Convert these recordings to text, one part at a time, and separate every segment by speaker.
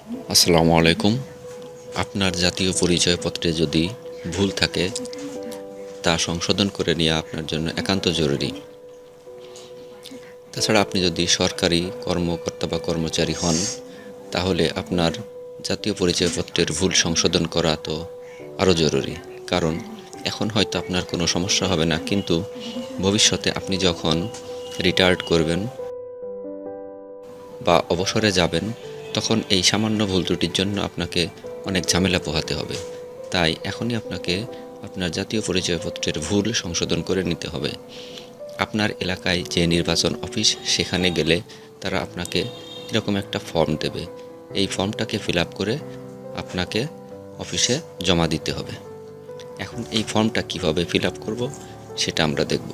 Speaker 1: আসসালামু আলাইকুম। আপনার জাতীয় পরিচয়পত্রে যদি ভুল থাকে তা সংশোধন করে নেওয়া আপনার জন্য একান্ত জরুরি। তাছাড়া আপনি যদি সরকারি কর্মকর্তা বা কর্মচারী হন তাহলে আপনার জাতীয় পরিচয়পত্রের ভুল সংশোধন করা তো আরও জরুরি। কারণ এখন হয়তো আপনার কোনো সমস্যা হবে না, কিন্তু ভবিষ্যতে আপনি যখন রিটায়ার্ড করবেন বা অবসরে যাবেন তখন এই সামান্য ভুল ত্রুটির জন্য আপনাকে অনেক ঝামেলা পোহাতে হবে। তাই এখনই আপনাকে আপনার জাতীয় পরিচয়পত্রের ভুল সংশোধন করে নিতে হবে। আপনার এলাকায় যে নির্বাচন অফিস, সেখানে গেলে তারা আপনাকে এরকম একটা ফর্ম দেবে। এই ফর্মটাকে ফিল আপ করে আপনাকে অফিসে জমা দিতে হবে। এখন এই ফর্মটা কিভাবে ফিল আপ করব সেটা আমরা দেখব।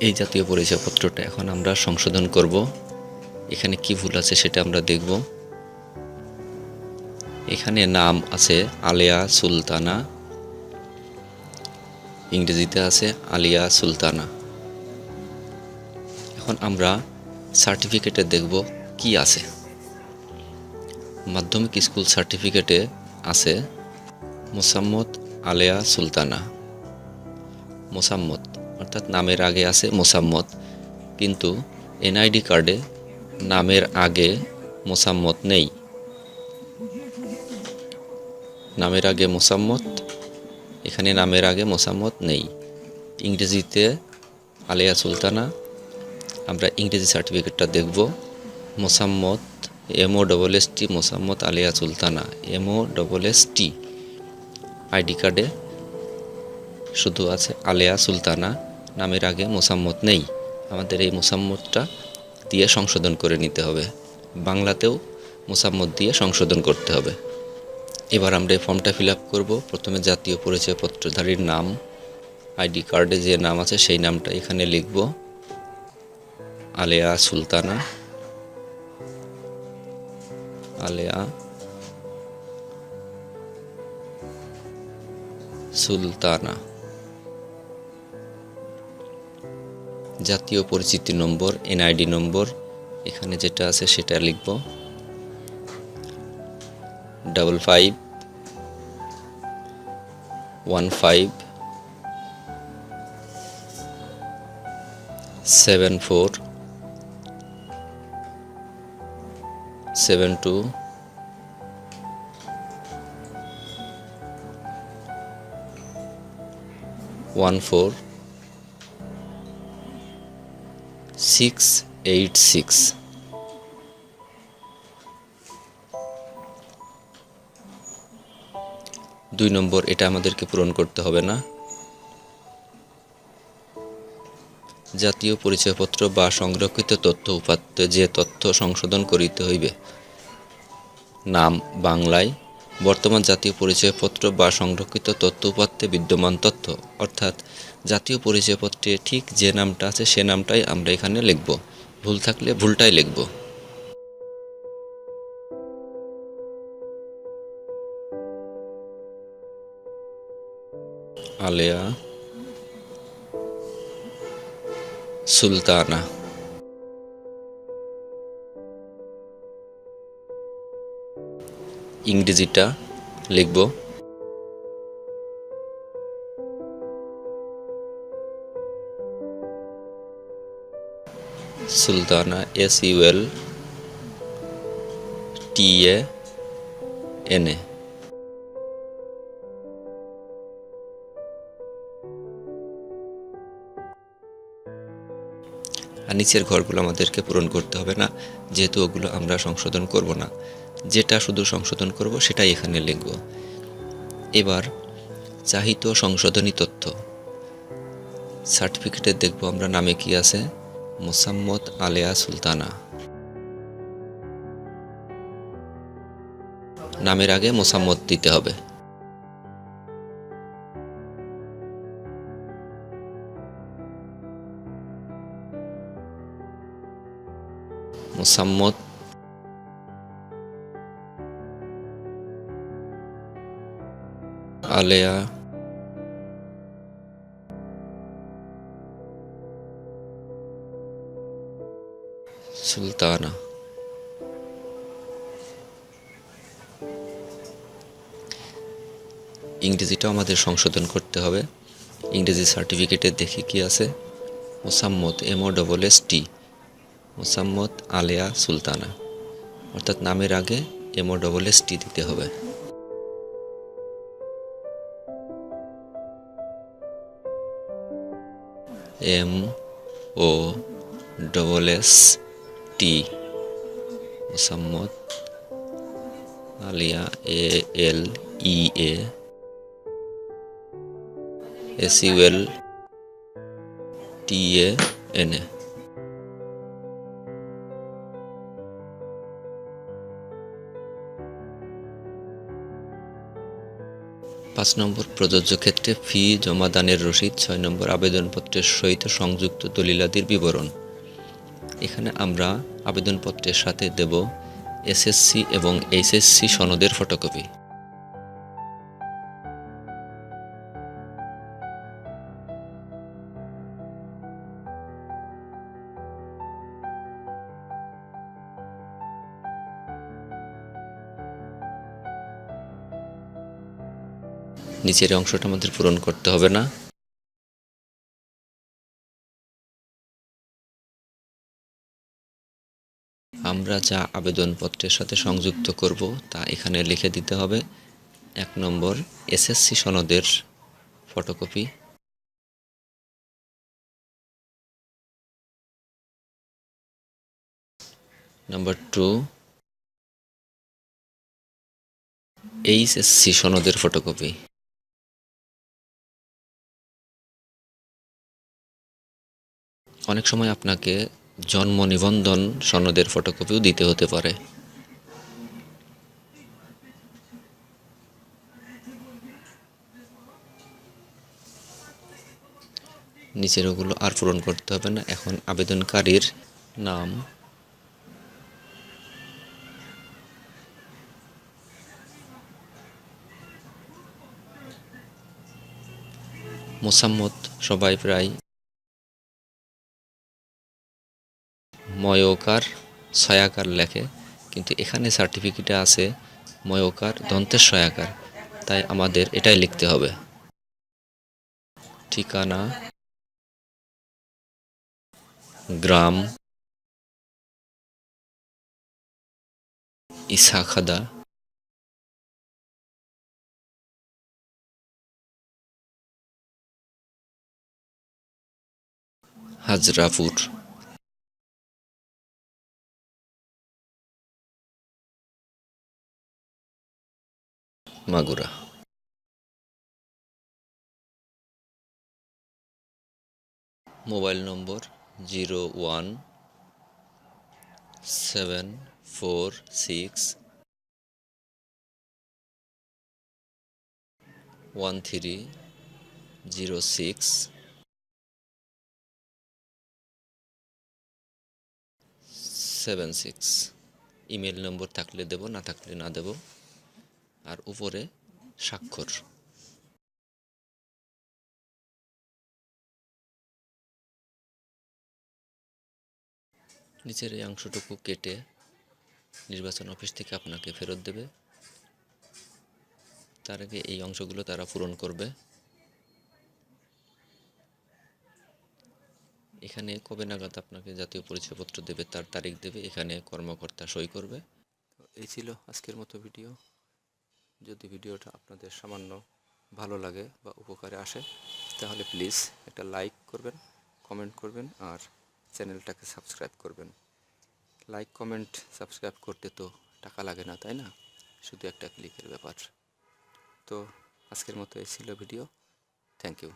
Speaker 1: এই জাতীয় পরিচয়পত্রটা এখন আমরা সংশোধন করব। এখানে কি ভুল আছে সেটা আমরা দেখব। এখানে নাম আছে আলেয়া সুলতানা, ইংরেজিতে আছে আলিয়া সুলতানা। এখন আমরা সার্টিফিকেটে দেখব কি আছে। মাধ্যমিক স্কুল সার্টিফিকেটে আছে মোসাম্মত আলেয়া সুলতানা। মোসাম্মত অর্থাৎ নামের আগে আছে মোসাম্মত, কিন্তু এনআইডি কার্ডে নামের আগে মোসাম্মত নেই। নামের আগে মোসাম্মত, এখানে নামের আগে মোসাম্মত নেই। ইংরেজিতে আলেয়া সুলতানা। আমরা ইংরেজি সার্টিফিকেটটা দেখব। মোসাম্মত MOSST মোসাম্মত আলেয়া সুলতানা, MOSST। আইডি কার্ডে শুধু আছে আলেয়া সুলতানা, নামের আগে মোসাম্মত নেই। আমাদের এই মোসাম্মতটা দিয়ে সংশোধন করে নিতে হবে। বাংলাতেও মোসাম্মত দিয়ে সংশোধন করতে হবে। এবার আমরা এই ফর্মটা ফিল আপ করব। প্রথমে জাতীয় পরিচয়পত্রধারীর নাম, আইডি কার্ডে যে নাম আছে সেই নামটা এখানে লিখব, আলেয়া সুলতানা। আলেয়া সুলতানা। জাতীয় পরিচিতি নম্বর, এনআইডি নম্বর এখানে যেটা আছে সেটা লিখব, 557472148686। 2 নম্বর, এটা আমাদেরকে পূরণ করতে হবে না। জাতীয় পরিচয়পত্র বা সংরক্ষিত তথ্য উপাত্তে যে তথ্য সংশোধন করিতে হইবে। নাম বাংলায়, বর্তমান জাতীয় পরিচয়পত্র বা সংরক্ষিত তথ্য উপাত্তে বিদ্যমান তথ্য, অর্থাৎ জাতীয় পরিচয়পত্রে ঠিক যে নামটা আছে সে নামটাই আমরা এখানে লিখব। ভুল থাকলে ভুলটাই লিখব। আলেয়া সুলতানা। ইংরেজিটা লিখব, সুলতানা, SULTANA। আর নিচের ঘরগুলো আমাদেরকে পূরণ করতে হবে না, যেহেতু ওগুলো আমরা সংশোধন করব না। যেটা শুধু সংশোধন করব সেটাই এখানে লিখব। এবার চাহিত সংশোধনী তথ্য সার্টিফিকেটে দেখব আমরা নামে কি আছে, মোসাম্মত আলেয়া সুলতানা। নামের আগে মোসাম্মত দিতে হবে। মোসাম্মত আলেয়া সুলতানা। ইংরেজিটাও আমাদের সংশোধন করতে হবে। ইংরেজি সার্টিফিকেটে দেখি কি আছে, মোসাম্মত MOSST, মোসাম্মত আলেয়া সুলতানা, অর্থাৎ নামের আগে MOSST দিতে হবে। MOSST, Mosammat Alia ALEA SULTANA। 5 নম্বর, প্রযোজ্য ক্ষেত্রে ফি জমাদানের রসিদ। 6 নম্বর, আবেদনপত্রের সহিত সংযুক্ত দলিলাদির বিবরণ। এখানে আমরা আবেদনপত্রের সাথে দেব SSC এবং HSC সনদের ফটোকপি। নিচের অংশটা আমাদের পূরণ করতে হবে না। আমরা যা আবেদনপত্রের সাথে সংযুক্ত করব তা এখানে লিখে দিতে হবে। 1 নম্বর, SSC সনদের ফটোকপি। নাম্বার 2, HSC সনদের ফটোকপি। অনেক সময় আপনাকে জন্ম নিবন্ধন সনদের ফটোকপিও দিতে হতে পারে। নিচের ওগুলো আর পূরণ করতে হবে না। এখন আবেদনকারীর নাম, মোসাম্মত সবাই প্রায় ময়কার ছয়াকার লেখে, কিন্তু এখানে সার্টিফিকেটে আছে ময়কার দন্তের ছয়াকার, তাই আমাদের এটাই লিখতে হবে। ঠিকানা গ্রাম Isakhada, Hajrapur. Magura. Mobile number 01446130676। Email number থাকলে দেব, না থাকলে না দেব। আর উপরে স্বাক্ষর। নিচের এই অংশটুকু কেটে নির্বাচন অফিস থেকে আপনাকে ফেরত দেবে। তার আগে এই অংশগুলো তারা পূরণ করবে। এখানে কবে নাগাদ আপনাকে জাতীয় পরিচয়পত্র দেবে তার তারিখ দেবে, এখানে কর্মকর্তা সই করবে। তো এই ছিল আজকের মতো ভিডিও। যদি ভিডিওটা আপনাদের সামান্য ভালো লাগে বা উপকারে আসে তাহলে প্লিজ একটা লাইক করবেন, কমেন্ট করবেন আর চ্যানেলটাকে সাবস্ক্রাইব করবেন। লাইক, কমেন্ট, সাবস্ক্রাইব করতে তো টাকা লাগে না, তাই না? শুধু একটা ক্লিকের ব্যাপার। তো আজকের মতো এই ছিল ভিডিও। Thank you.